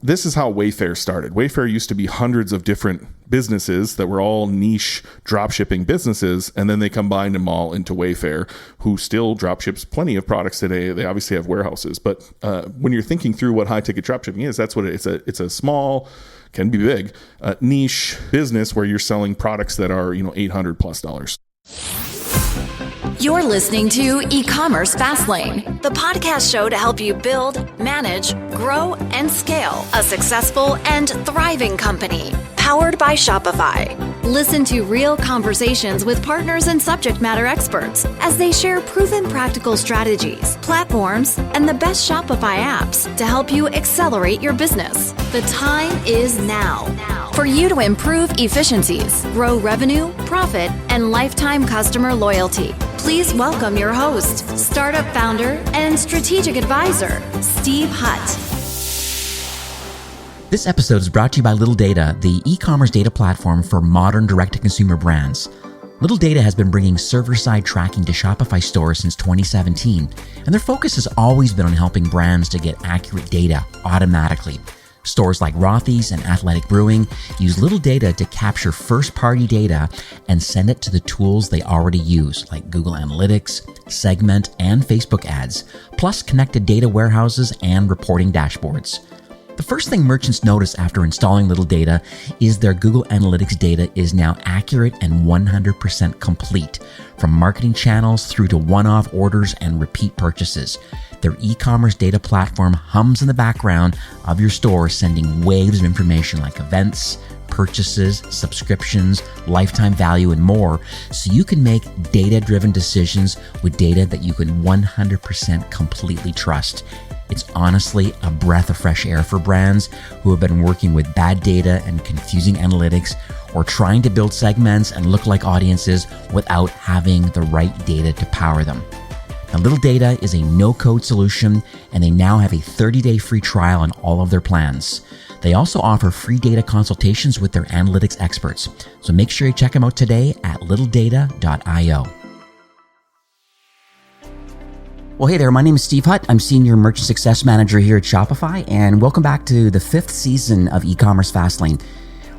this is how Wayfair started. Wayfair used to be hundreds of different businesses that were all niche dropshipping businesses, and then they combined them all into Wayfair, who still dropships plenty of products today. They obviously have warehouses, but when you're thinking through what high-ticket dropshipping is, that's what it's a small, can be big, niche business where you're selling products that are $800+ You're listening to eCommerce Fastlane, the podcast show to help you build, manage, grow, and scale a successful and thriving company, powered by Shopify. Listen to real conversations with partners and subject matter experts as they share proven practical strategies, platforms, and the best Shopify apps to help you accelerate your business. The time is now for you to improve efficiencies, grow revenue, profit, and lifetime customer loyalty. Please welcome your host, startup founder and strategic advisor, Steve Hutt. This episode is brought to you by Little Data, the e-commerce data platform for modern direct-to-consumer brands. Little Data has been bringing server-side tracking to Shopify stores since 2017, and their focus has always been on helping brands to get accurate data automatically. Stores like Rothy's and Athletic Brewing use Little Data to capture first-party data and send it to the tools they already use, like Google Analytics, Segment, and Facebook ads, plus connected data warehouses and reporting dashboards. The first thing merchants notice after installing Little Data is their Google Analytics data is now accurate and 100% complete, from marketing channels through to one-off orders and repeat purchases. Their e-commerce data platform hums in the background of your store, sending waves of information like events, purchases, subscriptions, lifetime value, and more, so you can make data-driven decisions with data that you can 100% completely trust. It's honestly a breath of fresh air for brands who have been working with bad data and confusing analytics, or trying to build segments and look like audiences without having the right data to power them. Now, Little Data is a no-code solution, and they now have a 30-day free trial on all of their plans. They also offer free data consultations with their analytics experts. So make sure you check them out today at littledata.io. Well, hey there, my name is Steve Hutt. I'm Senior Merchant Success Manager here at Shopify, and welcome back to the 5th season of eCommerce Fastlane.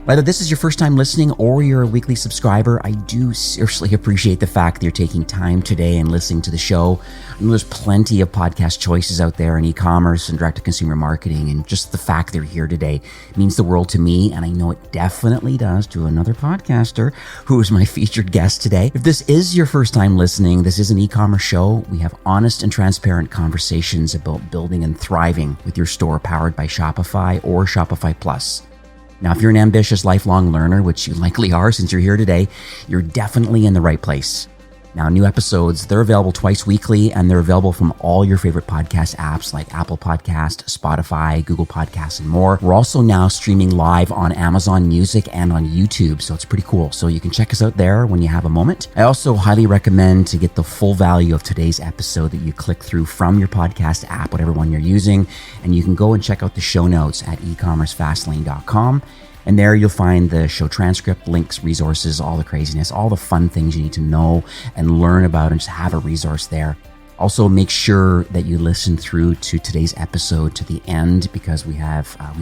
Whether this is your first time listening or you're a weekly subscriber, I do seriously appreciate the fact that you're taking time today and listening to the show. I know there's plenty of podcast choices out there in e-commerce and direct-to-consumer marketing, and just the fact they're here today means the world to me, and I know it definitely does to another podcaster who is my featured guest today. If this is your first time listening, this is an e-commerce show. We have honest and transparent conversations about building and thriving with your store powered by Shopify or Shopify Plus. Now, if you're an ambitious lifelong learner, which you likely are since you're here today, you're definitely in the right place. Now, new episodes, they're available twice weekly, and they're available from all your favorite podcast apps like Apple Podcast, Spotify, Google Podcasts, and more. We're also now streaming live on Amazon Music and on YouTube, so it's pretty cool. So you can check us out there when you have a moment. I also highly recommend, to get the full value of today's episode, that you click through from your podcast app, whatever one you're using, and you can go and check out the show notes at ecommercefastlane.com. And there you'll find the show transcript, links, resources, all the craziness, all the fun things you need to know and learn about, and just have a resource there. Also, make sure that you listen through to today's episode to the end, because we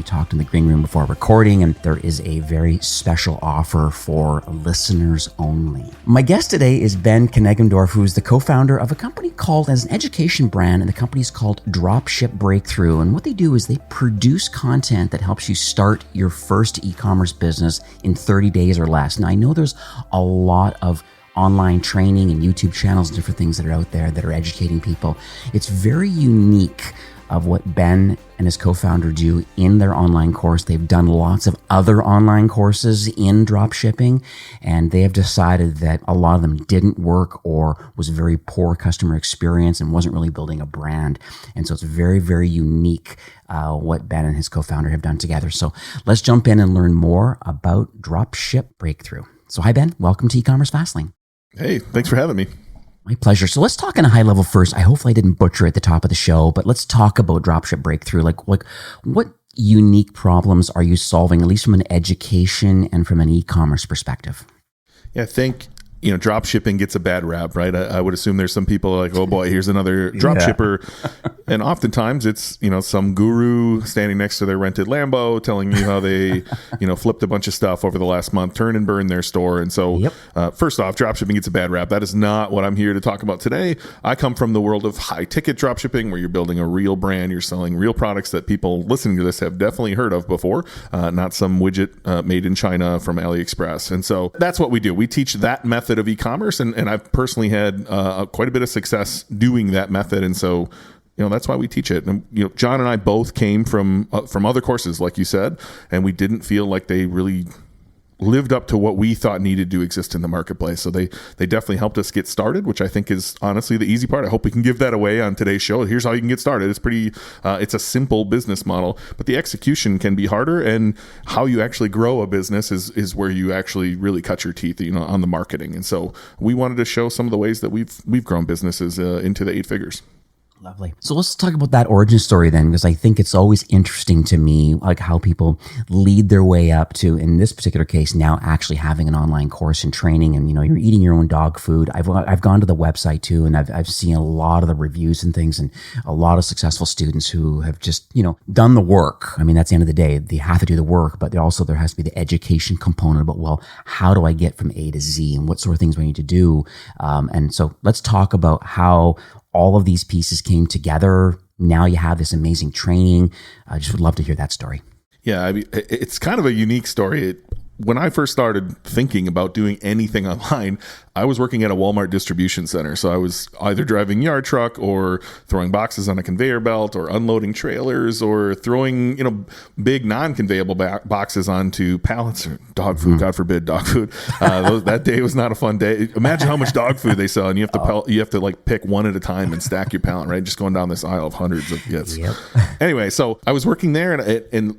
talked in the green room before recording, and there is a very special offer for listeners only. My guest today is Ben Knegendorf, who is the co-founder of a company called, as an education brand, and the company is called Dropship Breakthru. And what they do is they produce content that helps you start your first e-commerce business in 30 days or less. Now, I know there's a lot of online training and YouTube channels and different things that are out there that are educating people. It's very unique of what Ben and his co-founder do in their online course. They've done lots of other online courses in dropshipping, and they have decided that a lot of them didn't work or was a very poor customer experience and wasn't really building a brand. And so it's very, very unique what Ben and his co-founder have done together. So let's jump in and learn more about Dropship Breakthru. So hi, Ben. Welcome to eCommerce Fastlane. Hey, thanks for having me. My pleasure. So let's talk on a high level first. Hopefully I didn't butcher at the top of the show, but let's talk about Dropship Breakthru. Like what unique problems are you solving, at least from an education and from an e-commerce perspective? Yeah, I think drop shipping gets a bad rap, right? I would assume there's some people like, oh boy, here's another drop shipper. And oftentimes it's, some guru standing next to their rented Lambo telling you how they, flipped a bunch of stuff over the last month, turn and burn their store. And so first off, drop shipping gets a bad rap. That is not what I'm here to talk about today. I come from the world of high ticket drop shipping, where you're building a real brand. You're selling real products that people listening to this have definitely heard of before, not some widget made in China from AliExpress. And so that's what we do. We teach that method of e-commerce, and I've personally had quite a bit of success doing that method. And so that's why we teach it. And John and I both came from other courses, like you said, and we didn't feel like they really lived up to what we thought needed to exist in the marketplace. So they definitely helped us get started, which I think is honestly the easy part. I hope we can give that away on today's show. Here's how you can get started. It's it's a simple business model, but the execution can be harder, and how you actually grow a business is where you actually really cut your teeth, on the marketing. And so we wanted to show some of the ways that we've grown businesses into the 8 figures. Lovely. So let's talk about that origin story then, because I think it's always interesting to me, like how people lead their way up to, in this particular case, now actually having an online course and training, and you're eating your own dog food. I've gone to the website too, and I've seen a lot of the reviews and things, and a lot of successful students who have just done the work. I mean, that's the end of the day. They have to do the work, but there has to be the education component about, well, how do I get from A to Z, and what sort of things do I need to do? And so let's talk about how all of these pieces came together. Now you have this amazing training. I just would love to hear that story. Yeah, I mean, it's kind of a unique story. When I first started thinking about doing anything online, I was working at a Walmart distribution center. So I was either driving yard truck or throwing boxes on a conveyor belt or unloading trailers or throwing, big non-conveyable boxes onto pallets or dog food, God forbid, dog food. That day was not a fun day. Imagine how much dog food they sell, and you have to like pick one at a time and stack your pallet, right? Just going down this aisle of hundreds of yes. Yep. Anyway, so I was working there, and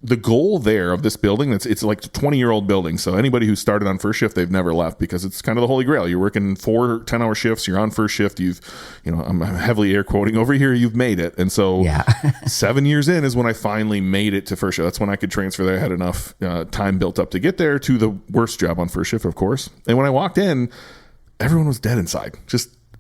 the goal there of this building, it's like a 20-year-old building. So anybody who started on first shift, they've never left, because it's kind of the holy grail. You're working 4 10-hour shifts. You're on first shift. I'm heavily air quoting over here. You've made it. And so 7 years in is when I finally made it to first shift. That's when I could transfer there. I had enough time built up to get there, to the worst job on first shift, of course. And when I walked in, everyone was dead inside.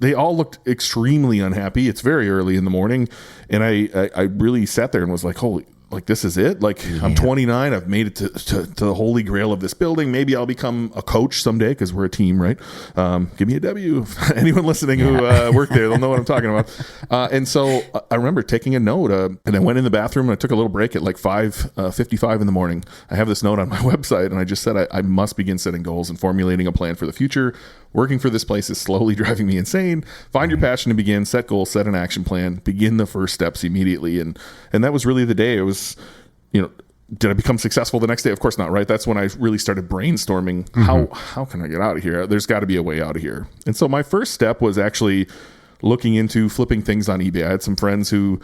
They all looked extremely unhappy. It's very early in the morning. And I really sat there and was like, holy, like, this is it? Like, I'm 29. I've made it to the holy grail of this building. Maybe I'll become a coach someday, because we're a team, right? Give me a W. Anyone listening who worked there, they'll know what I'm talking about. And so I remember taking a note, and I went in the bathroom, and I took a little break at like 5:55 in the morning. I have this note on my website, and I just said, I must begin setting goals and formulating a plan for the future. Working for this place is slowly driving me insane. Find your passion and begin. Set goals, set an action plan, begin the first steps immediately. And that was really the day. It was, did I become successful the next day? Of course not, right? That's when I really started brainstorming, how can I get out of here? There's got to be a way out of here. And so my first step was actually looking into flipping things on eBay. I had some friends who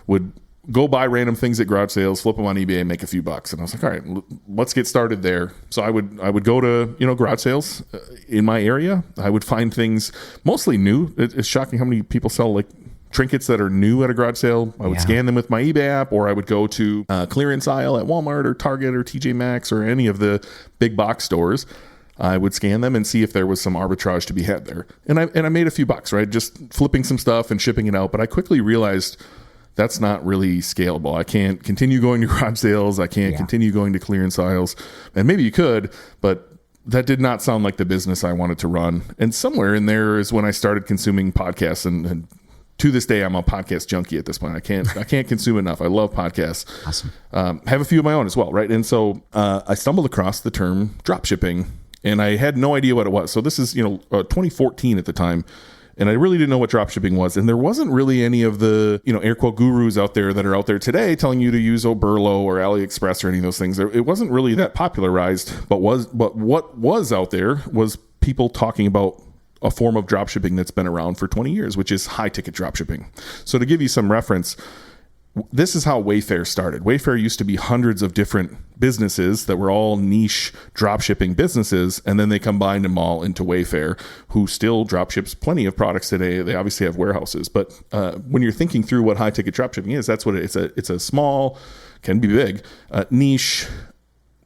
would go buy random things at garage sales, flip them on eBay, and make a few bucks. And I was like, all right, let's get started there. So I would go to, garage sales in my area. I would find things mostly new. It's shocking how many people sell like trinkets that are new at a garage sale. I would scan them with my eBay app, or I would go to clearance aisle at Walmart or Target or TJ Maxx or any of the big box stores. I would scan them and see if there was some arbitrage to be had there. And I made a few bucks, right? Just flipping some stuff and shipping it out. But I quickly realized that's not really scalable. I can't continue going to garage sales. I can't continue going to clearance aisles. And maybe you could, but that did not sound like the business I wanted to run. And somewhere in there is when I started consuming podcasts, and to this day, I'm a podcast junkie at this point. I can't consume enough. I love podcasts. Awesome. Have a few of my own as well, right? And so I stumbled across the term dropshipping, and I had no idea what it was. So this is 2014 at the time. And I really didn't know what dropshipping was. And there wasn't really any of the, air quote gurus out there that are out there today telling you to use Oberlo or AliExpress or any of those things. It wasn't really that popularized, but what was out there was people talking about a form of dropshipping that's been around for 20 years, which is high ticket dropshipping. So to give you some reference, this is how Wayfair started. Wayfair used to be hundreds of different businesses that were all niche dropshipping businesses, and then they combined them all into Wayfair, who still dropships plenty of products today. They obviously have warehouses, but when you're thinking through what high ticket dropshipping is, that's what it's a small, can be big, niche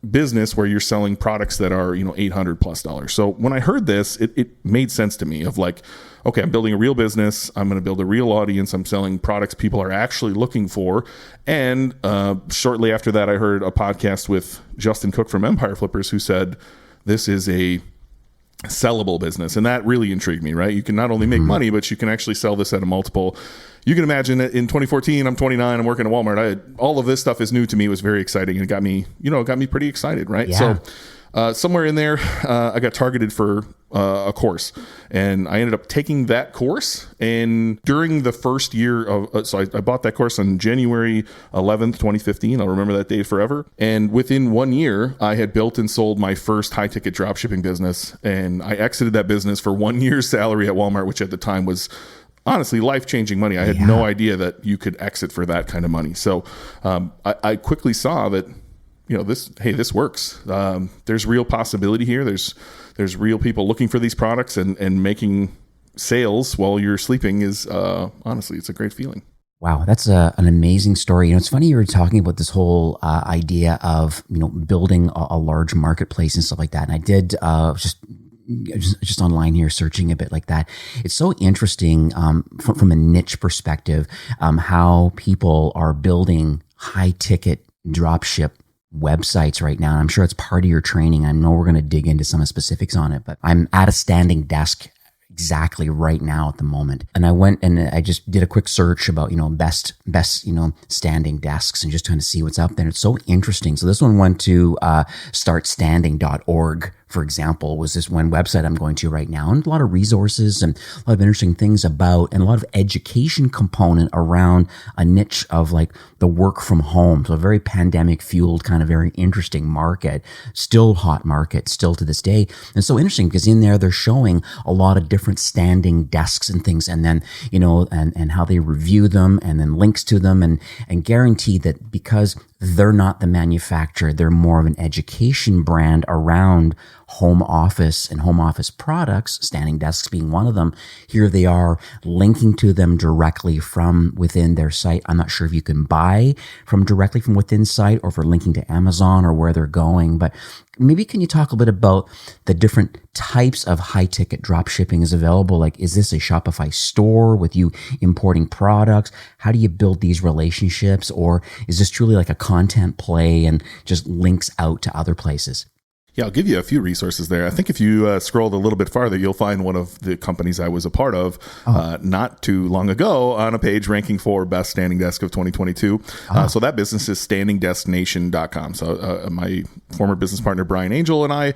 business where you're selling products that are, $800+. So when I heard this, it made sense to me of like, okay, I'm building a real business. I'm going to build a real audience. I'm selling products people are actually looking for. And shortly after that, I heard a podcast with Justin Cook from Empire Flippers who said, this is a sellable business. And that really intrigued me, right? You can not only make money, but you can actually sell this at a multiple. You can imagine that in 2014, I'm 29, I'm working at Walmart. All of this stuff is new to me. It was very exciting. And it got me pretty excited, right? Yeah. So somewhere in there, I got targeted for a course, and I ended up taking that course. And during the first year of, so I bought that course on January 11th, 2015. I'll remember that day forever. And within 1 year, I had built and sold my first high ticket dropshipping business. And I exited that business for 1 year's salary at Walmart, which at the time was honestly life-changing money. I had no idea that you could exit for that kind of money. So I quickly saw that, this works. There's real possibility here. There's real people looking for these products, and making sales while you're sleeping is honestly, it's a great feeling. Wow, that's an amazing story. It's funny you were talking about this whole idea of building a large marketplace and stuff like that. And I did just online here searching a bit like that. It's so interesting from a niche perspective, how people are building high ticket dropship websites right now. And I'm sure it's part of your training. I know we're going to dig into some specifics on it, but I'm at a standing desk exactly right now at the moment. And I went and I just did a quick search about, best, standing desks and just trying to see what's up there. It's so interesting. So this one went to startstanding.org, for example, was this one website I'm going to right now, and a lot of resources and a lot of interesting things about, and a lot of education component around a niche of like the work from home. So a very pandemic fueled kind of very interesting market, still hot market, still to this day. And so interesting because in there, they're showing a lot of different standing desks and things, and then, and how they review them, and then links to them, and guarantee that because they're not the manufacturer, they're more of an education brand around home office and home office products, standing desks being one of them. Here they are linking to them directly from within their site. I'm not sure if you can buy directly from within site or if they're linking to Amazon or where they're going, but maybe can you talk a bit about the different types of high ticket drop shipping is available? Like, is this a Shopify store with you importing products? How do you build these relationships? Or is this truly like a content play and just links out to other places? Yeah, I'll give you a few resources there. I think if you scrolled a little bit farther, you'll find one of the companies I was a part of not too long ago on a page ranking for best standing desk of 2022. So that business is standingdesknation.com. So my former business partner, Brian Angel, and I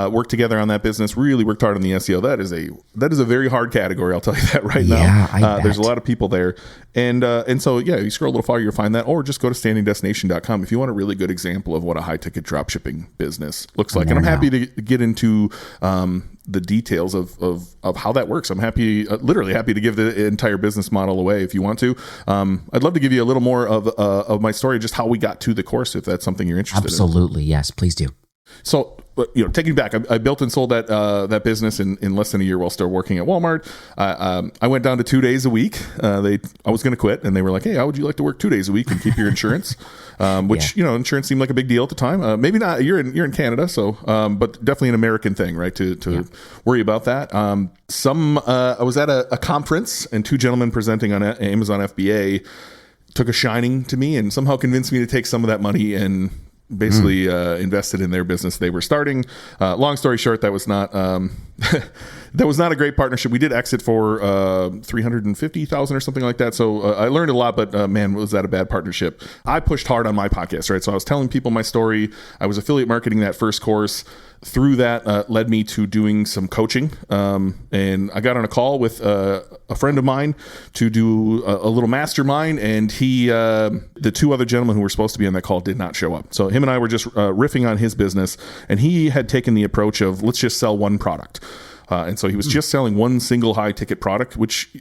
worked together on that business, really worked hard on the SEO. That is a very hard category. I'll tell you that right now. There's a lot of people there. And so, yeah, you scroll a little farther, you'll find that, or just go to standingdesknation.com if you want a really good example of what a high ticket dropshipping business looks like. And I'm happy to get into the details of how that works. I'm literally happy to give the entire business model away if you want to. I'd love to give you a little more of my story, just how we got to the course, if that's something you're interested in. Absolutely. Yes, please do. So, taking it back, I built and sold that business in less than a year while still working at Walmart. I went down to 2 days a week. I was going to quit, and they were like, "Hey, how would you like to work 2 days a week and keep your insurance?" Which insurance seemed like a big deal at the time. Maybe not. You're in Canada, so but definitely an American thing, right? To worry about that. I was at a conference, and two gentlemen presenting on Amazon FBA took a shining to me and somehow convinced me to take some of that money and basically invested in their business they were starting. Long story short, that was not that was not a great partnership. We did exit for $350,000 or something like that. So I learned a lot, but man, was that a bad partnership. I pushed hard on my podcast, right? So I was telling people my story. I was affiliate marketing that first course. Through that led me to doing some coaching. And I got on a call with a friend of mine to do a little mastermind. And the two other gentlemen who were supposed to be on that call did not show up. So him and I were just riffing on his business. And he had taken the approach of, let's just sell one product. And so he was just selling one single high ticket product, which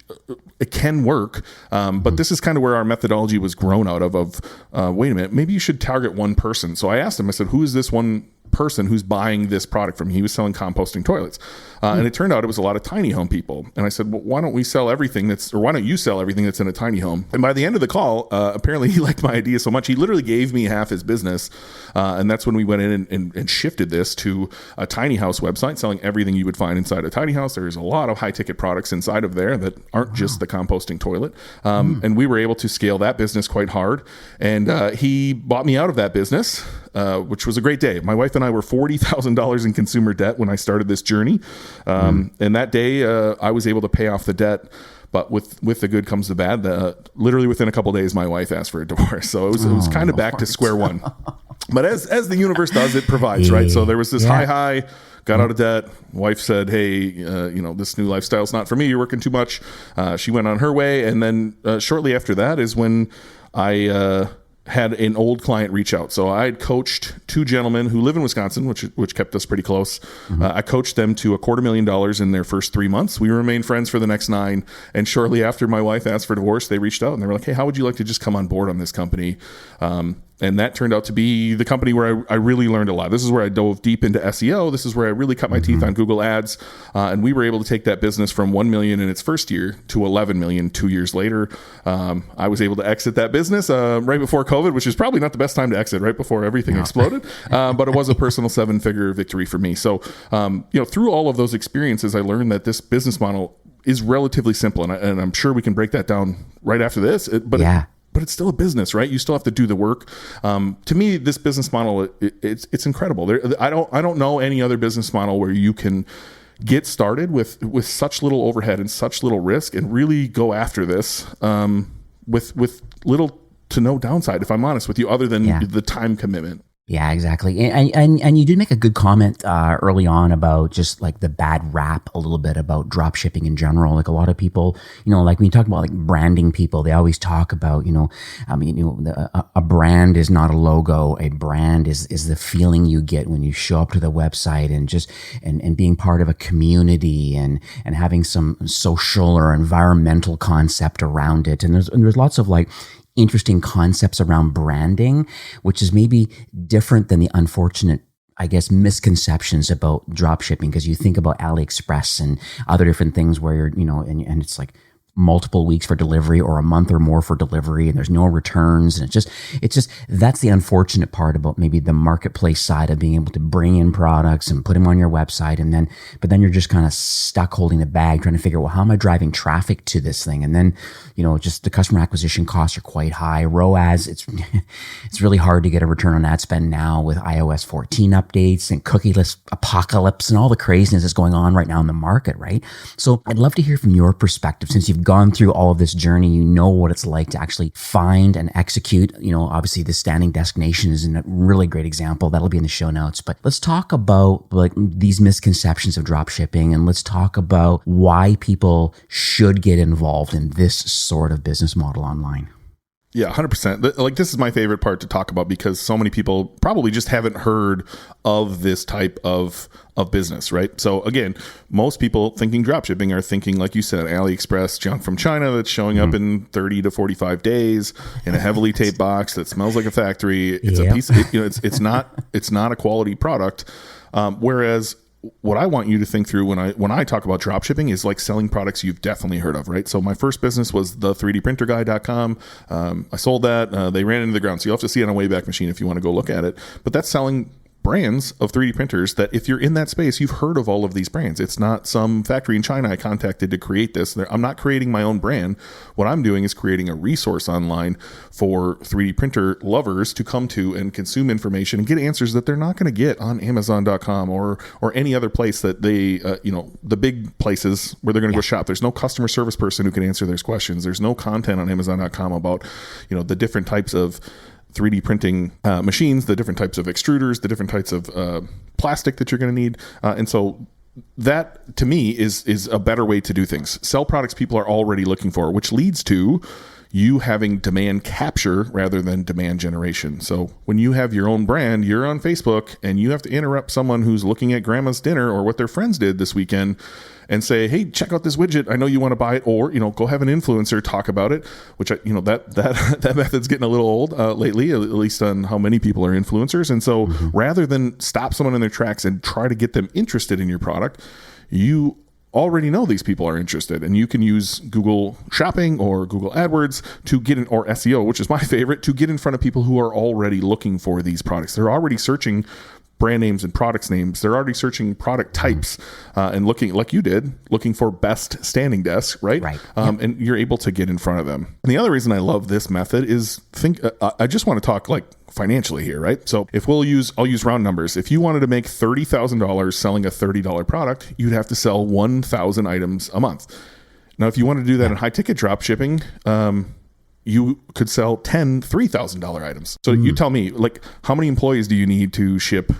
it can work. But this is kind of where our methodology was grown out of wait a minute, maybe you should target one person. So I asked him, I said, who is this one person who's buying this product from me. He was selling composting toilets. And it turned out it was a lot of tiny home people. And I said, well, why don't you sell everything that's in a tiny home? And by the end of the call, apparently he liked my idea so much, he literally gave me half his business. And that's when we went in and shifted this to a tiny house website, selling everything you would find inside a tiny house. There's a lot of high ticket products inside of there that aren't just the composting toilet. And we were able to scale that business quite hard. And he bought me out of that business, which was a great day. My wife and I were $40,000 in consumer debt when I started this journey. And that day, I was able to pay off the debt. But with the good comes the bad. Literally within a couple of days, my wife asked for a divorce. So it was kind of back to square one. But as the universe does, it provides, right? So there was this high, got out of debt. Wife said, hey, this new lifestyle's not for me. You're working too much. She went on her way. And then shortly after that is when I had an old client reach out. So I had coached two gentlemen who live in Wisconsin, which kept us pretty close. I coached them to $250,000 in their first 3 months. We remained friends for the next 9. And shortly after my wife asked for divorce, they reached out and they were like, hey, how would you like to just come on board on this company? And that turned out to be the company where I really learned a lot. This is where I dove deep into SEO. This is where I really cut my teeth on Google Ads. And we were able to take that business from $1 million in its first year to $11 million 2 years later. I was able to exit that business right before COVID, which is probably not the best time to exit, right before everything exploded. But it was a personal 7-figure victory for me. So, through all of those experiences, I learned that this business model is relatively simple. And I'm sure we can break that down right after this. But it's still a business, right? You still have to do the work. To me, this business model, it's incredible. I don't know any other business model where you can get started with such little overhead and such little risk and really go after this with little to no downside, if I'm honest with you, other than the time commitment. Yeah, exactly. And you did make a good comment early on about just like the bad rap a little bit about drop shipping in general. Like a lot of people, like when you talk about like branding people, they always talk about, a brand is not a logo. A brand is the feeling you get when you show up to the website and just and being part of a community and having some social or environmental concept around it. And there's lots of like interesting concepts around branding, which is maybe different than the unfortunate, I guess, misconceptions about drop shipping. Because you think about AliExpress and other different things where you're, and it's like multiple weeks for delivery or a month or more for delivery and there's no returns. And it's just that's the unfortunate part about maybe the marketplace side of being able to bring in products and put them on your website. But then you're just kind of stuck holding the bag trying to figure out, well, how am I driving traffic to this thing? And then, just the customer acquisition costs are quite high. ROAS, it's really hard to get a return on ad spend now with iOS 14 updates and cookieless apocalypse and all the craziness that's going on right now in the market, right? So I'd love to hear from your perspective, since you've gone through all of this journey, you know what it's like to actually find and execute. Obviously the Standing Desk Nation is a really great example. That'll be in the show notes. But let's talk about like these misconceptions of drop shipping, and let's talk about why people should get involved in this sort of business model online. Yeah, 100%. Like, this is my favorite part to talk about because so many people probably just haven't heard of this type of business, right? So again, most people thinking dropshipping are thinking, like you said, AliExpress junk from China that's showing up in 30 to 45 days in a heavily taped box that smells like a factory. It's a piece of, it's not a quality product. Whereas what I want you to think through when I talk about dropshipping is like selling products you've definitely heard of, right? So my first business was the 3dprinterguy.com. I sold that. They ran into the ground. So you'll have to see it on a Wayback Machine if you want to go look at it. But that's selling brands of 3D printers that if you're in that space, you've heard of all of these brands. It's not some factory in China I contacted to create this. I'm not creating my own brand. What I'm doing is creating a resource online for 3D printer lovers to come to and consume information and get answers that they're not going to get on Amazon.com or any other place that they, the big places where they're going to go shop. There's no customer service person who can answer their questions. There's no content on Amazon.com about, the different types of 3D printing machines, the different types of extruders, the different types of plastic that you're going to need. And so that, to me, is a better way to do things. Sell products people are already looking for, which leads to, you having demand capture rather than demand generation. So when you have your own brand, you're on Facebook and you have to interrupt someone who's looking at grandma's dinner or what their friends did this weekend and say, hey, check out this widget. I know you want to buy it. Or, go have an influencer talk about it, which, that method's getting a little old lately, at least on how many people are influencers. And so rather than stop someone in their tracks and try to get them interested in your product, you already know these people are interested, and you can use Google Shopping or Google AdWords to get in, or SEO, which is my favorite, to get in front of people who are already looking for these products. They're already searching brand names and products names. They're already searching product types and looking, like you did, looking for best standing desk, right? And you're able to get in front of them. And the other reason I love this method is I just want to talk like financially here, right? So if I'll use round numbers. If you wanted to make $30,000 selling a $30 product, you'd have to sell 1,000 items a month. Now, if you want to do that in high ticket drop shipping, you could sell 10 $3,000 items. So you tell me, like, how many employees do you need to ship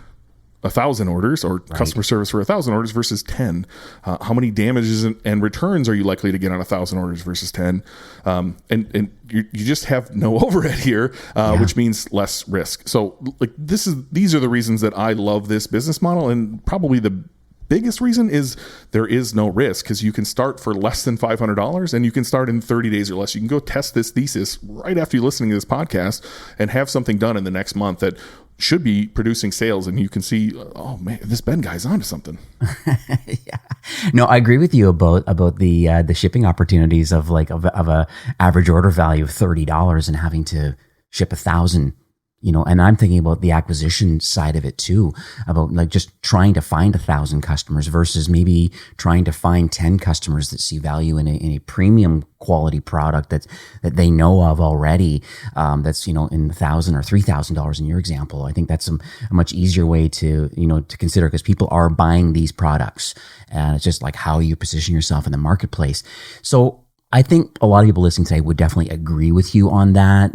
1,000 orders or customer service for 1,000 orders versus 10? How many damages and returns are you likely to get on 1,000 orders versus 10? And you just have no overhead here, which means less risk. So like these are the reasons that I love this business model, and probably the biggest reason is there is no risk, because you can start for less than $500 and you can start in 30 days or less. You can go test this thesis right after you're listening to this podcast and have something done in the next month that should be producing sales, and you can see, oh man, this Ben guy's onto something. No, I agree with you about the shipping opportunities of a average order value of $30 and having to ship 1,000. And I'm thinking about the acquisition side of it too, about like just trying to find 1,000 customers versus maybe trying to find 10 customers that see value in a premium quality product that they know of already. That's, in $1,000 or $3,000 in your example. I think that's a much easier way to consider, because people are buying these products, and it's just like how you position yourself in the marketplace. So I think a lot of people listening today would definitely agree with you on that,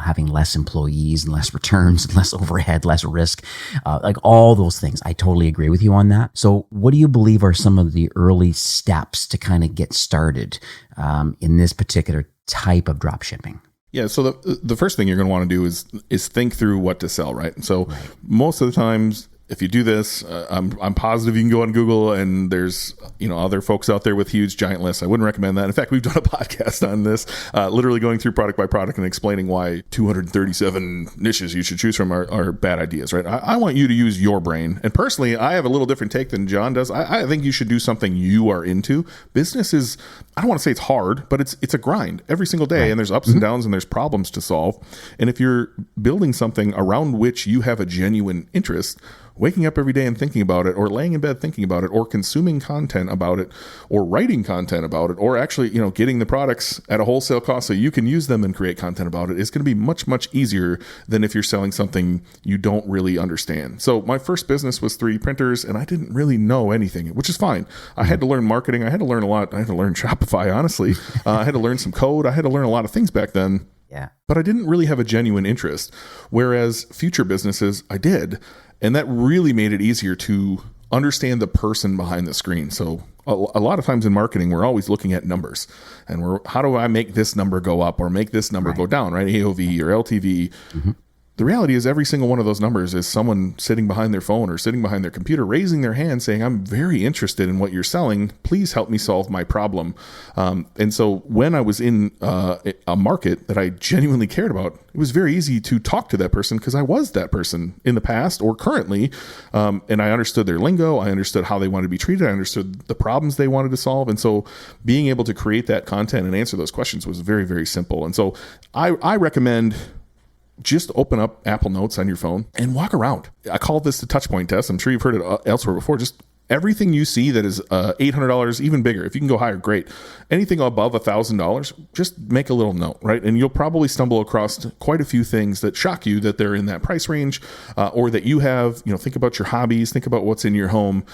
having less employees and less returns and less overhead, less risk, like all those things. I totally agree with you on that. So what do you believe are some of the early steps to kind of get started in this particular type of drop shipping? Yeah. So the first thing you're going to want to do is think through what to sell, right? So most of the times, if you do this, I'm positive you can go on Google and there's other folks out there with huge giant lists. I wouldn't recommend that. In fact, we've done a podcast on this, literally going through product by product and explaining why 237 niches you should choose from are bad ideas, right? I want you to use your brain. And personally, I have a little different take than John does. I think you should do something you are into. Business is, I don't want to say it's hard, but it's a grind every single day, and there's ups and downs and there's problems to solve. And if you're building something around which you have a genuine interest, waking up every day and thinking about it, or laying in bed thinking about it, or consuming content about it, or writing content about it, or actually, getting the products at a wholesale cost so you can use them and create content about it, is going to be much, much easier than if you're selling something you don't really understand. So my first business was 3D printers, and I didn't really know anything, which is fine. I had to learn marketing. I had to learn a lot. I had to learn Shopify, honestly. I had to learn some code. I had to learn a lot of things back then. Yeah. But I didn't really have a genuine interest. Whereas future businesses, I did. And that really made it easier to understand the person behind the screen. So a lot of times in marketing, we're always looking at numbers, and how do I make this number go up or make this number go down, right? AOV or LTV. The reality is every single one of those numbers is someone sitting behind their phone or sitting behind their computer, raising their hand saying, I'm very interested in what you're selling. Please help me solve my problem. And so when I was in a market that I genuinely cared about, it was very easy to talk to that person because I was that person in the past or currently. And I understood their lingo. I understood how they wanted to be treated. I understood the problems they wanted to solve. And so being able to create that content and answer those questions was very, very simple. And so I recommend just open up Apple Notes on your phone and walk around. I call this the touch point test. I'm sure you've heard it elsewhere before. Just everything you see that is $800, even bigger. If you can go higher, great. Anything above $1,000, just make a little note, right? And you'll probably stumble across quite a few things that shock you that they're in that price range, or that you have. Think about your hobbies, think about what's in your home.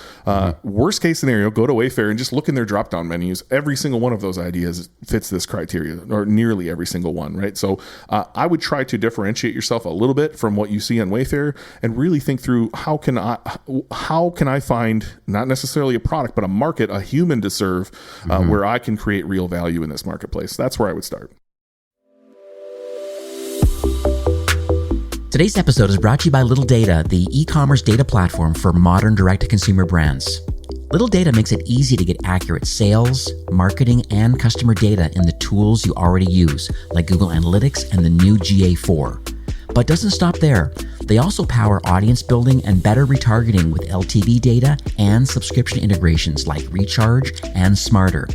Worst case scenario, go to Wayfair and just look in their drop-down menus. Every single one of those ideas fits this criteria, or nearly every single one, right? So I would try to differentiate yourself a little bit from what you see on Wayfair and really think through how can I find not necessarily a product, but a market, a human to serve, where I can create real value in this marketplace. That's where I would start. Today's episode is brought to you by Little Data, the e-commerce data platform for modern direct-to-consumer brands. Little Data makes it easy to get accurate sales, marketing, and customer data in the tools you already use, like Google Analytics and the new GA4. But doesn't stop there. They also power audience building and better retargeting with LTV data and subscription integrations like Recharge and Smarter.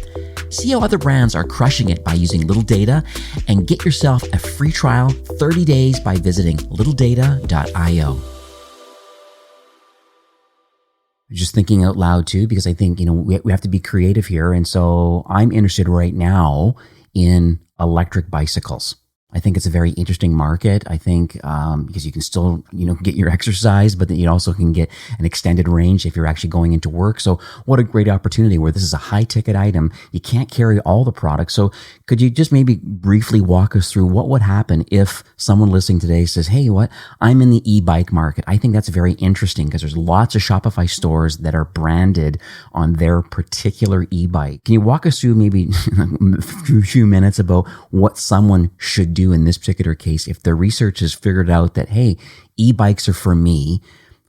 See how other brands are crushing it by using Little Data and get yourself a free trial 30 days by visiting littledata.io. Just thinking out loud too, because I think, we have to be creative here. And so I'm interested right now in electric bicycles. I think it's a very interesting market. I think because you can still, get your exercise, but then you also can get an extended range if you're actually going into work. So what a great opportunity where this is a high ticket item. You can't carry all the products. So could you just maybe briefly walk us through what would happen if someone listening today says, hey, I'm in the e-bike market. I think that's very interesting because there's lots of Shopify stores that are branded on their particular e-bike. Can you walk us through maybe a few minutes about what someone should do in this particular case if their research has figured out that, hey, e-bikes are for me,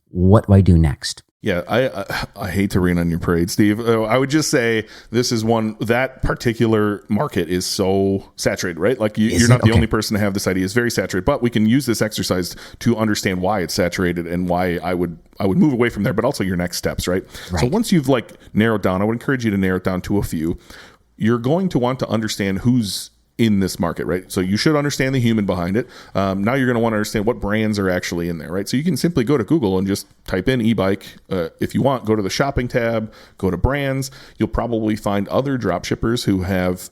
what do I do next? Yeah, I hate to rain on your parade, Steve. I would just say this is that particular market is so saturated, right? Like you're not the only person to have this idea. It's very saturated, but we can use this exercise to understand why it's saturated and why I would move away from there, but also your next steps, right? So once you've narrowed down, I would encourage you to narrow it down to a few. You're going to want to understand who's in this market, right? So you should understand the human behind it. Now you're going to want to understand what brands are actually in there, right? So you can simply go to Google and just type in e-bike. If you want, go to the shopping tab, go to brands. You'll probably find other dropshippers who have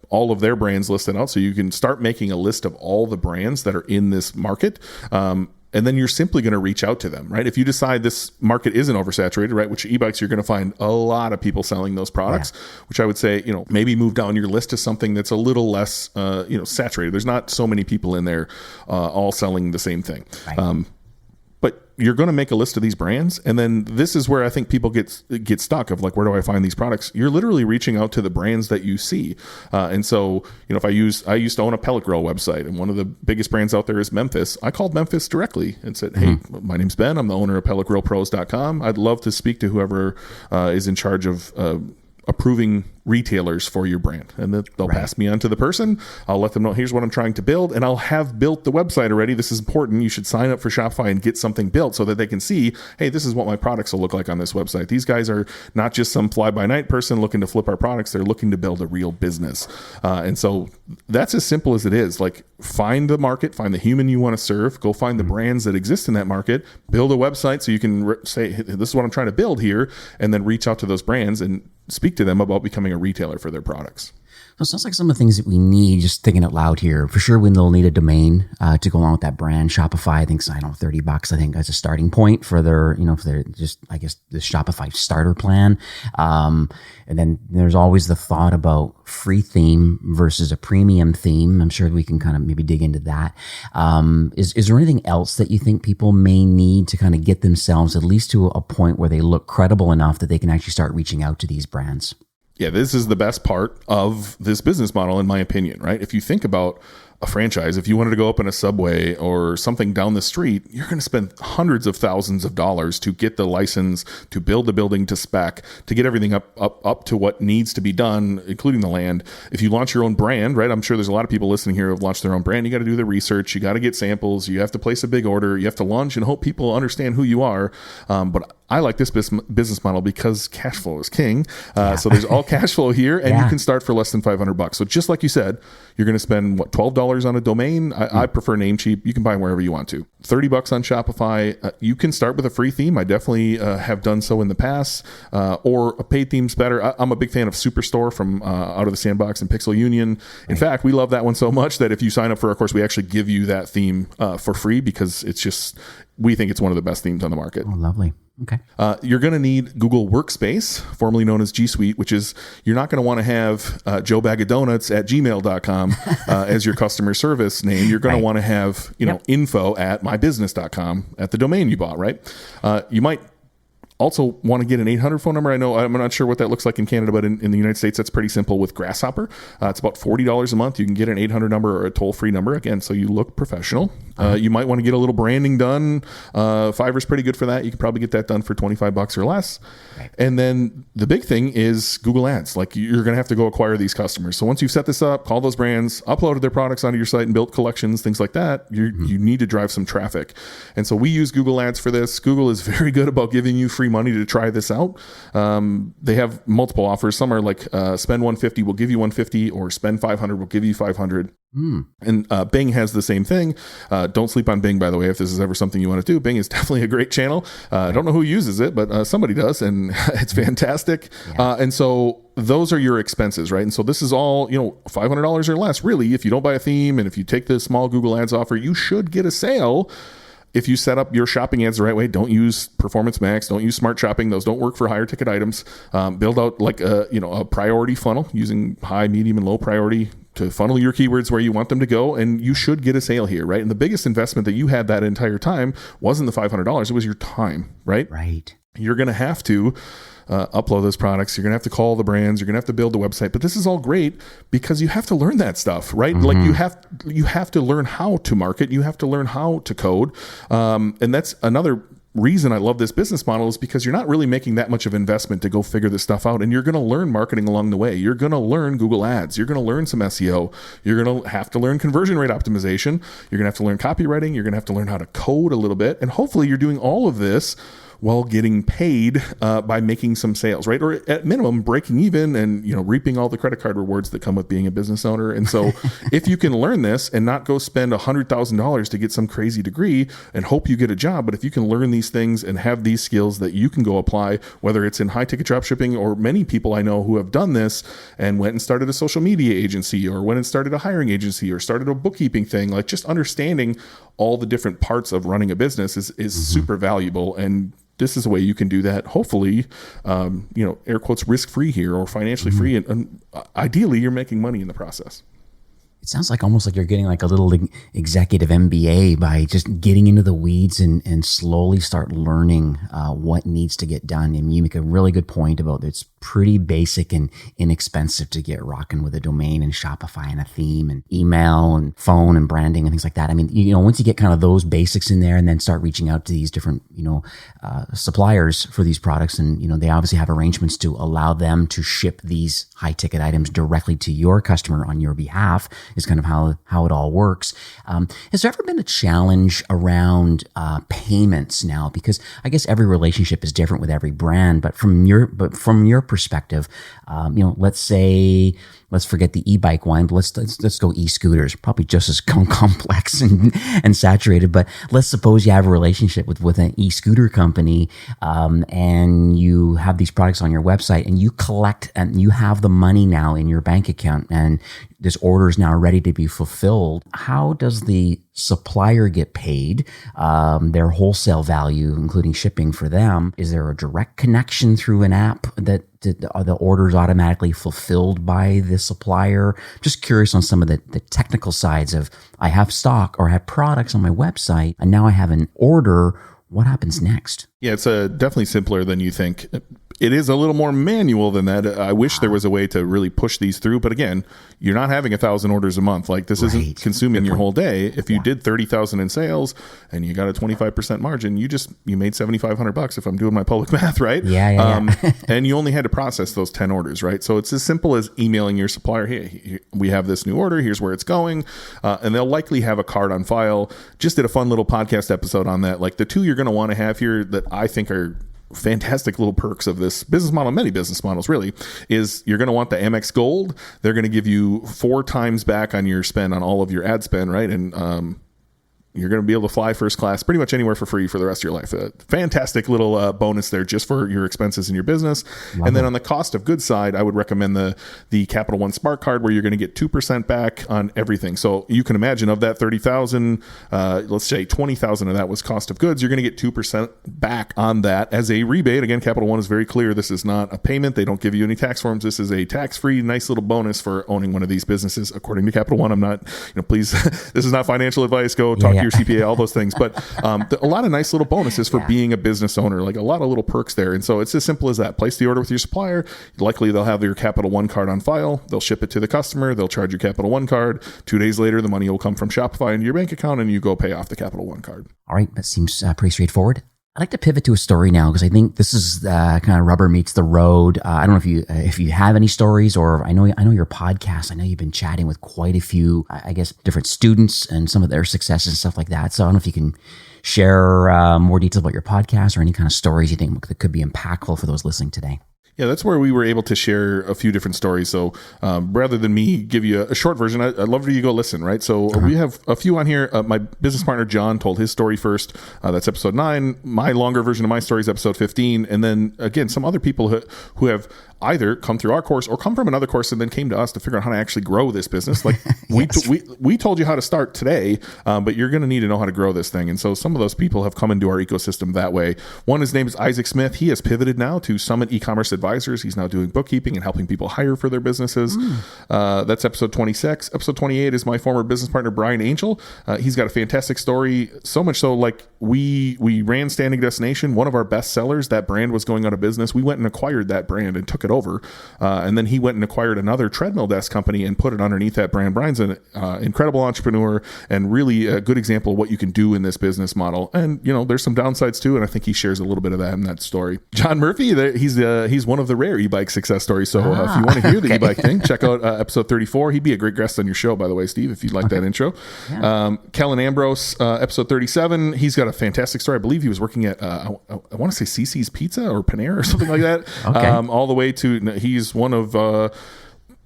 all of their brands listed out. So you can start making a list of all the brands that are in this market. And then you're simply going to reach out to them, right? If you decide this market isn't oversaturated, right, which e-bikes, you're going to find a lot of people selling those products, which I would say, maybe move down your list to something that's a little less, saturated. There's not so many people in there all selling the same thing. Right. But you're going to make a list of these brands. And then this is where I think people get stuck of where do I find these products? You're literally reaching out to the brands that you see. And so, if I used to own a pellet grill website, and one of the biggest brands out there is Memphis. I called Memphis directly and said, hey, my name's Ben. I'm the owner of pelletgrillpros.com. I'd love to speak to whoever is in charge of approving retailers for your brand, and they'll pass me on to the person. I'll let them know, here's what I'm trying to build, and I'll have built the website already. This is important. You should sign up for Shopify and get something built so that they can see, hey, this is what my products will look like on this website. These guys are not just some fly-by-night person looking to flip our products. They're looking to build a real business. And so that's as simple as it is. Find the market, find the human you want to serve, go find the brands that exist in that market, build a website so you can say, hey, this is what I'm trying to build here, and then reach out to those brands and speak to them about becoming a retailer for their products. So it sounds like some of the things that we need, just thinking out loud here, for sure they'll need a domain to go along with that brand. Shopify, I think, $30, I think, as a starting point for their, for their just, I guess, the Shopify starter plan. And then there's always the thought about free theme versus a premium theme. I'm sure we can kind of maybe dig into that. Is there anything else that you think people may need to kind of get themselves at least to a point where they look credible enough that they can actually start reaching out to these brands? Yeah, this is the best part of this business model, in my opinion, right? If you think about a franchise, if you wanted to go up in a Subway or something down the street, you're going to spend hundreds of thousands of dollars to get the license, to build the building to spec, to get everything up to what needs to be done, including the land. If you launch your own brand, right? I'm sure there's a lot of people listening here who have launched their own brand. You got to do the research. You got to get samples. You have to place a big order. You have to launch and hope people understand who you are. But I like this business model because cash flow is king. So there's all cash flow here, and you can start for less than $500. So just like you said, you're going to spend $12 on a domain. I prefer Namecheap. You can buy wherever you want to. $30 on Shopify. You can start with a free theme. I definitely have done so in the past. Or a paid theme's better. I'm a big fan of Superstore from Out of the Sandbox and Pixel Union. In fact, we love that one so much that if you sign up for our course, we actually give you that theme for free because it's just, we think it's one of the best themes on the market. Oh, lovely. Okay. You're going to need Google Workspace, formerly known as G Suite, which is, you're not going to want to have Joe Bag of Donuts at gmail.com as your customer service name. You're going to want to have, info at mybusiness.com at the domain you bought, right? You might Also want to get an 800 phone number. I know I'm not sure what that looks like in Canada, but in the United States, that's pretty simple with Grasshopper. It's about $40 a month. You can get an 800 number or a toll-free number, again, so you look professional. You might want to get a little branding done. Fiverr's pretty good for that. You can probably get that done for $25 or less. Right. And then the big thing is Google Ads. Like, you're going to have to go acquire these customers. So once you've set this up, call those brands, uploaded their products onto your site and built collections, things like that, you need to drive some traffic. And so we use Google Ads for this. Google is very good about giving you free money to try this out. They have multiple offers. Some are like spend $150, we'll give you $150, or spend $500, we'll give you $500. And Bing has the same thing. Don't sleep on Bing, by the way, if this is ever something you want to do. Bing is definitely a great channel. I don't know who uses it, but somebody does, and it's fantastic. Yeah. And so those are your expenses, right? And so this is all, $500 or less, really. If you don't buy a theme and if you take the small Google Ads offer, you should get a sale. If you set up your shopping ads the right way, don't use Performance Max, don't use Smart Shopping. Those don't work for higher ticket items. Build out like a priority funnel using high, medium, and low priority to funnel your keywords where you want them to go, and you should get a sale here, right? And the biggest investment that you had that entire time wasn't the $500, it was your time, right? Right. You're going to have to upload those products. You're going to have to call the brands. You're going to have to build a website. But this is all great because you have to learn that stuff, right? Like you have to learn how to market. You have to learn how to code. And that's another reason I love this business model, is because you're not really making that much of investment to go figure this stuff out. And you're going to learn marketing along the way. You're going to learn Google Ads. You're going to learn some SEO. You're going to have to learn conversion rate optimization. You're going to have to learn copywriting. You're going to have to learn how to code a little bit. And hopefully you're doing all of this while getting paid by making some sales, right? Or at minimum, breaking even and reaping all the credit card rewards that come with being a business owner. And so if you can learn this and not go spend $100,000 to get some crazy degree and hope you get a job, but if you can learn these things and have these skills that you can go apply, whether it's in high ticket drop shipping, or many people I know who have done this and went and started a social media agency, or went and started a hiring agency, or started a bookkeeping thing, like just understanding all the different parts of running a business is super valuable. And this is a way you can do that. Hopefully, air quotes, risk-free here, or financially free. And ideally, you're making money in the process. It sounds like almost like you're getting like a little executive MBA by just getting into the weeds and slowly start learning what needs to get done. And you make a really good point about it's pretty basic and inexpensive to get rocking with a domain and Shopify and a theme and email and phone and branding and things like that. I mean, once you get kind of those basics in there and then start reaching out to these different, suppliers for these products, and, they obviously have arrangements to allow them to ship these high ticket items directly to your customer on your behalf, is kind of how it all works. Has there ever been a challenge around payments now? Because I guess every relationship is different with every brand, but from your perspective, let's forget the e-bike one, but let's go e-scooters, probably just as complex and saturated. But let's suppose you have a relationship with an e-scooter company, and you have these products on your website, and you collect and you have the money now in your bank account, and this order is now ready to be fulfilled. How does the supplier get paid? Their wholesale value, including shipping for them. Is there a direct connection through an app that are the orders automatically fulfilled by the supplier? Just curious on some of the technical sides of, I have stock or I have products on my website and now I have an order. What happens next? Yeah, it's definitely simpler than you think. It is a little more manual than that. I wish there was a way to really push these through. But again, you're not having 1,000 orders a month. Like, this isn't consuming your whole day. If you did 30,000 in sales and you got a 25% margin, you made $7,500 if I'm doing my public math, right? Yeah. And you only had to process those 10 orders, right? So it's as simple as emailing your supplier, hey, we have this new order. Here's where it's going. And they'll likely have a card on file. Just did a fun little podcast episode on that. Like, the two you're going to want to have here that I think are fantastic little perks of this business model, many business models really, is you're going to want the Amex Gold. They're going to give you 4 times back on your spend on all of your ad spend, right? And you're going to be able to fly first class pretty much anywhere for free for the rest of your life. A fantastic little bonus there just for your expenses in your business. And then on the cost of goods side, I would recommend the Capital One Smart Card, where you're going to get 2% back on everything. So you can imagine, of that 30,000, let's say 20,000 of that was cost of goods. You're going to get 2% back on that as a rebate. Again, Capital One is very clear. This is not a payment. They don't give you any tax forms. This is a tax-free, nice little bonus for owning one of these businesses. According to Capital One, I'm not, please, this is not financial advice. Go talk your CPA, all those things. But a lot of nice little bonuses for being a business owner, like a lot of little perks there. And so it's as simple as that. Place the order with your supplier. Likely they'll have your Capital One card on file. They'll ship it to the customer. They'll charge your Capital One card. 2 days later, the money will come from Shopify into your bank account and you go pay off the Capital One card. All right. That seems pretty straightforward. I'd like to pivot to a story now because I think this is kind of rubber meets the road. I don't know if you have any stories, or I know your podcast. I know you've been chatting with quite a few, I guess, different students and some of their successes and stuff like that. So I don't know if you can share more details about your podcast or any kind of stories you think that could be impactful for those listening today. Yeah, that's where we were able to share a few different stories. So rather than me give you a short version, I'd love for you to go listen, right? So we have a few on here. My business partner, John, told his story first. That's episode 9. My longer version of my story is episode 15. And then, again, some other people who have either come through our course or come from another course and then came to us to figure out how to actually grow this business. Like we told you how to start today, but you're going to need to know how to grow this thing. And so some of those people have come into our ecosystem that way. One, his name is Isaac Smith. He has pivoted now to Summit eCommerce Advisors. He's now doing bookkeeping and helping people hire for their businesses. That's episode 26. Episode 28 is my former business partner, Brian Angel. He's got a fantastic story. So much so, like we ran Standing Destination, one of our best sellers. That brand was going out of business. We went and acquired that brand and took it over. And then he went and acquired another treadmill desk company and put it underneath that brand. Brian's an incredible entrepreneur and really a good example of what you can do in this business model. And, there's some downsides too. And I think he shares a little bit of that in that story. John Murphy, he's one of the rare e-bike success stories. So if you want to hear the e-bike thing, check out episode 34. He'd be a great guest on your show, by the way, Steve, if you'd like that intro. Yeah. Kellen Ambrose, episode 37. He's got a fantastic story. I believe he was working at, I want to say CC's Pizza or Panera or something like that. All the way to, he's one of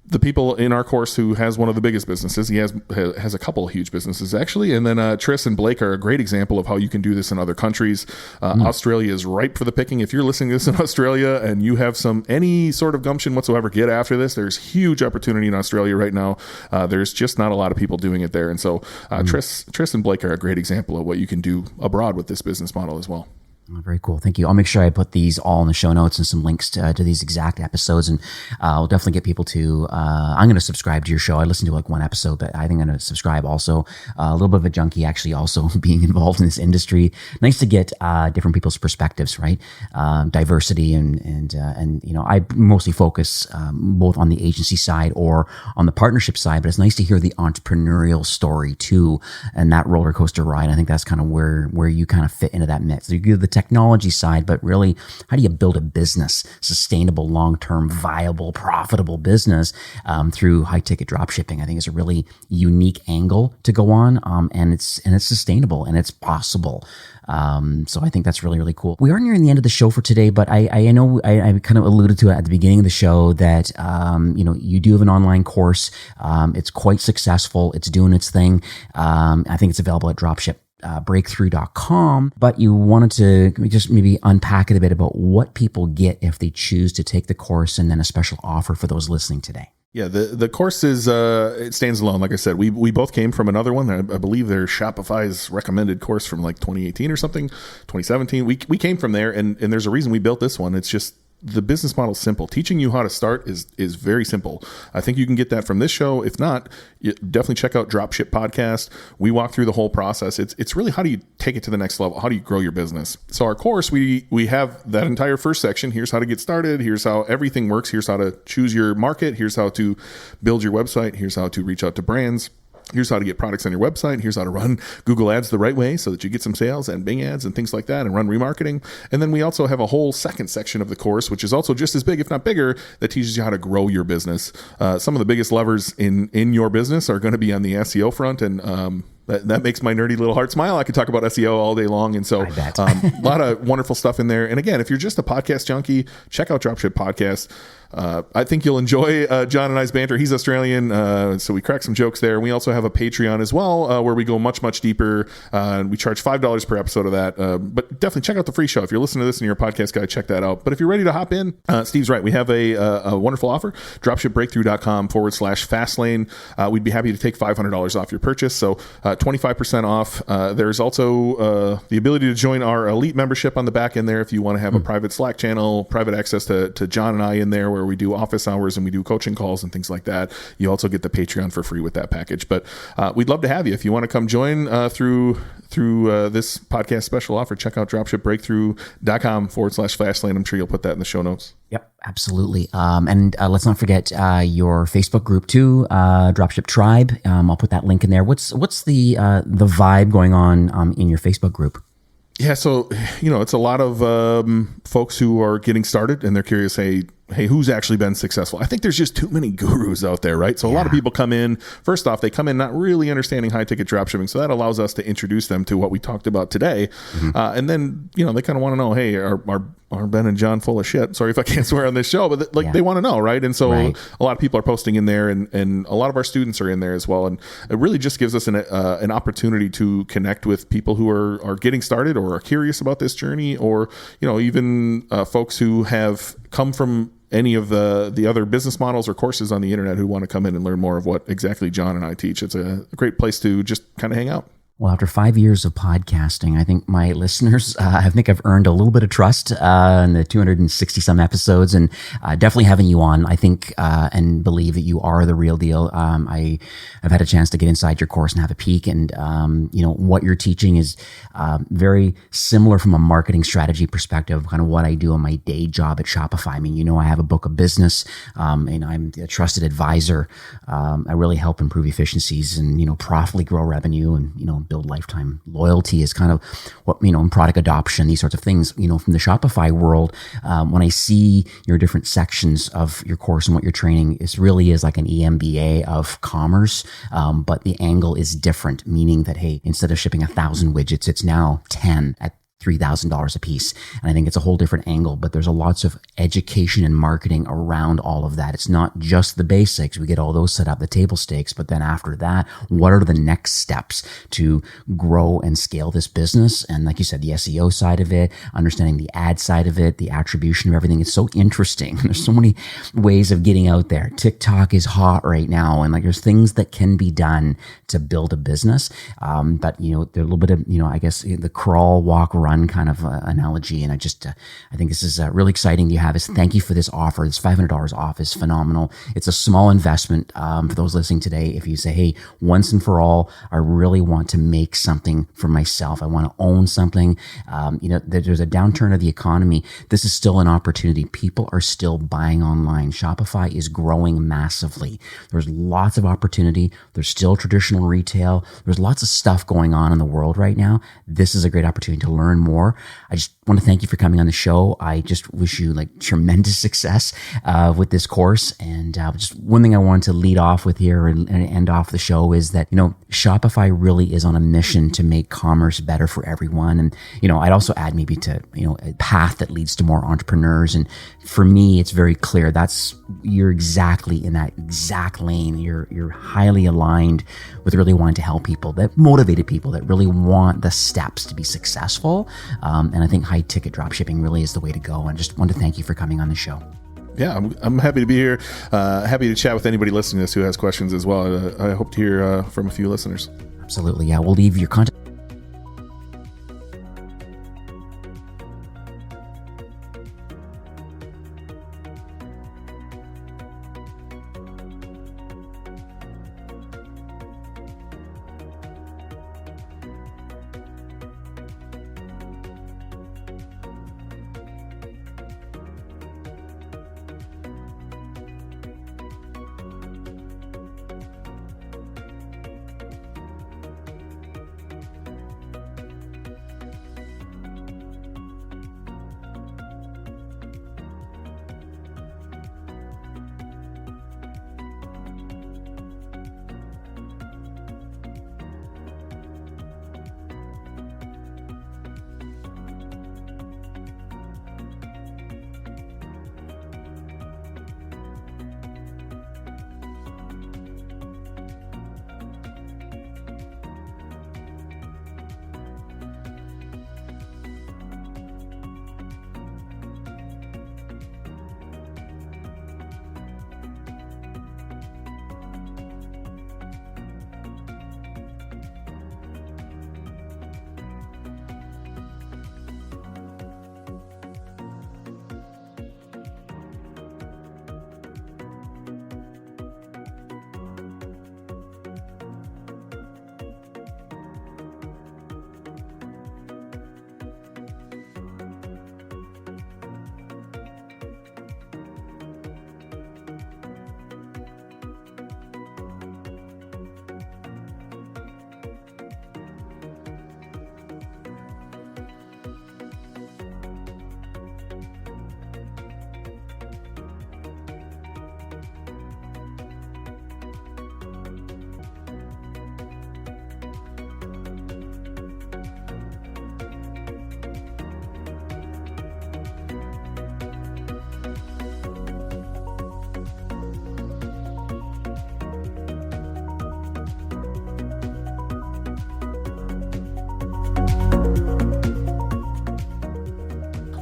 the people in our course who has one of the biggest businesses. He has a couple of huge businesses, actually. And then Tris and Blake are a great example of how you can do this in other countries. Australia is ripe for the picking. If you're listening to this in Australia and you have any sort of gumption whatsoever, get after this. There's huge opportunity in Australia right now. There's just not a lot of people doing it there. And so Tris and Blake are a great example of what you can do abroad with this business model as well. Very cool. Thank you. I'll make sure I put these all in the show notes and some links to these exact episodes. And I'll definitely get people to, I'm going to subscribe to your show. I listened to like one episode, but I think I'm going to subscribe also. A little bit of a junkie, actually, also being involved in this industry. Nice to get different people's perspectives, right? Diversity and I mostly focus both on the agency side or on the partnership side, but it's nice to hear the entrepreneurial story too, and that roller coaster ride. I think that's kind of where you kind of fit into that mix. So you give the technology side, but really, how do you build a business, sustainable, long-term, viable, profitable business through high-ticket drop shipping? I think is a really unique angle to go on, and it's sustainable and it's possible. So I think that's really, really cool. We are nearing the end of the show for today, but I know I kind of alluded to it at the beginning of the show that, you do have an online course. It's quite successful. It's doing its thing. I think it's available at Dropship Breakthru.com, but you wanted to just maybe unpack it a bit about what people get if they choose to take the course, and then a special offer for those listening today. Yeah, the course is, it stands alone. Like I said, we both came from another one. I believe they're Shopify's recommended course from like 2018 or something, 2017. We came from there, and there's a reason we built this one. It's just, the business model is simple. Teaching you how to start is very simple. I think you can get that from this show. If not, definitely check out Dropship Podcast. We walk through the whole process. It's really, how do you take it to the next level? How do you grow your business? So our course, we have that entire first section. Here's how to get started. Here's how everything works. Here's how to choose your market. Here's how to build your website. Here's how to reach out to brands. Here's how to get products on your website. Here's how to run Google ads the right way so that you get some sales, and Bing ads and things like that, and run remarketing. And then we also have a whole second section of the course, which is also just as big, if not bigger, that teaches you how to grow your business. Some of the biggest levers in your business are going to be on the SEO front, and that makes my nerdy little heart smile. I could talk about SEO all day long. And so a lot of wonderful stuff in there. And again, if you're just a podcast junkie, check out Dropship Podcast. I think you'll enjoy John and I's banter. He's Australian, so we crack some jokes there. We also have a Patreon as well, where we go much, much deeper. We charge $5 per episode of that. But definitely check out the free show. If you're listening to this and you're a podcast guy, check that out. But if you're ready to hop in, Steve's right. We have a wonderful offer, dropshipbreakthru.com/fastlane. We'd be happy to take $500 off your purchase. So 25% off. There's also the ability to join our elite membership on the back end there if you want to have a private Slack channel, private access to John and I in there where we do office hours and we do coaching calls and things like that. You also get the Patreon for free with that package. But we'd love to have you. If you want to come join through this podcast special offer, check out dropshipbreakthru.com/Fastlane. I'm sure you'll put that in the show notes. Yep, absolutely. And let's not forget your Facebook group too, Dropship Tribe. I'll put that link in there. What's the vibe going on in your Facebook group? Yeah, so it's a lot of folks who are getting started and they're curious. Hey, who's actually been successful? I think there's just too many gurus out there, right? So a lot of people come in. First off, they come in not really understanding high ticket dropshipping, so that allows us to introduce them to what we talked about today. And then they kind of want to know, hey, are Ben and John full of shit? Sorry if I can't swear on this show, but they want to know, right? And so a lot of people are posting in there, and a lot of our students are in there as well. And it really just gives us an opportunity to connect with people who are getting started or are curious about this journey, or even folks who have come from any of the other business models or courses on the internet who want to come in and learn more of what exactly John and I teach. It's a great place to just kind of hang out. Well, after 5 years of podcasting, I think my listeners, I think I've earned a little bit of trust in the 260 some episodes, and definitely having you on, I think, and believe that you are the real deal. I've had a chance to get inside your course and have a peek, and what you're teaching is very similar from a marketing strategy perspective, kind of what I do on my day job at Shopify. I mean, I have a book of business, and I'm a trusted advisor. I really help improve efficiencies and profitably grow revenue and build lifetime loyalty is kind of what, in product adoption, these sorts of things, from the Shopify world. When I see your different sections of your course and what you're training, it really is like an EMBA of commerce. But the angle is different, meaning that, hey, instead of shipping 1,000 widgets, it's now 10 at $3,000 a piece. And I think it's a whole different angle, but there's a lots of education and marketing around all of that. It's not just the basics. We get all those set up, the table stakes, but then after that, what are the next steps to grow and scale this business? And like you said, the SEO side of it, understanding the ad side of it, the attribution of everything is so interesting. There's so many ways of getting out there. TikTok is hot right now. And there's things that can be done to build a business. But there's a little bit of, I guess the crawl, walk, run kind of analogy. And I think this is really exciting to have. Thank you for this offer. This $500 off is phenomenal. It's a small investment for those listening today. If you say, hey, once and for all, I really want to make something for myself. I want to own something. There's a downturn of the economy. This is still an opportunity. People are still buying online. Shopify is growing massively. There's lots of opportunity. There's still traditional retail. There's lots of stuff going on in the world right now. This is a great opportunity to learn more. I just want to thank you for coming on the show. I just wish you tremendous success with this course. And just one thing I wanted to lead off with here and end off the show is that, Shopify really is on a mission to make commerce better for everyone. And, I'd also add maybe to, a path that leads to more entrepreneurs. And for me, it's very clear you're exactly in that exact lane. You're highly aligned with really wanting to help people, that motivated people that really want the steps to be successful. And I think high ticket dropshipping really is the way to go. And just want to thank you for coming on the show. Yeah, I'm happy to be here. Happy to chat with anybody listening to this who has questions as well. I hope to hear from a few listeners. Absolutely. Yeah, we'll leave your contact.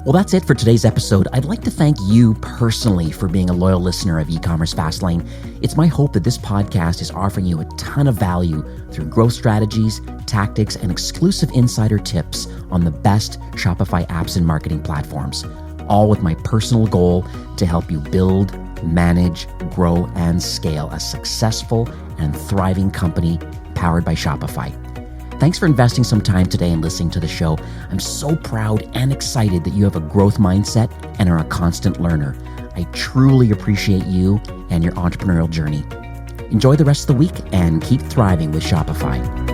Well, that's it for today's episode. I'd like to thank you personally for being a loyal listener of eCommerce Fastlane. It's my hope that this podcast is offering you a ton of value through growth strategies, tactics, and exclusive insider tips on the best Shopify apps and marketing platforms, all with my personal goal to help you build, manage, grow, and scale a successful and thriving company powered by Shopify. Thanks for investing some time today and listening to the show. I'm so proud and excited that you have a growth mindset and are a constant learner. I truly appreciate you and your entrepreneurial journey. Enjoy the rest of the week and keep thriving with Shopify.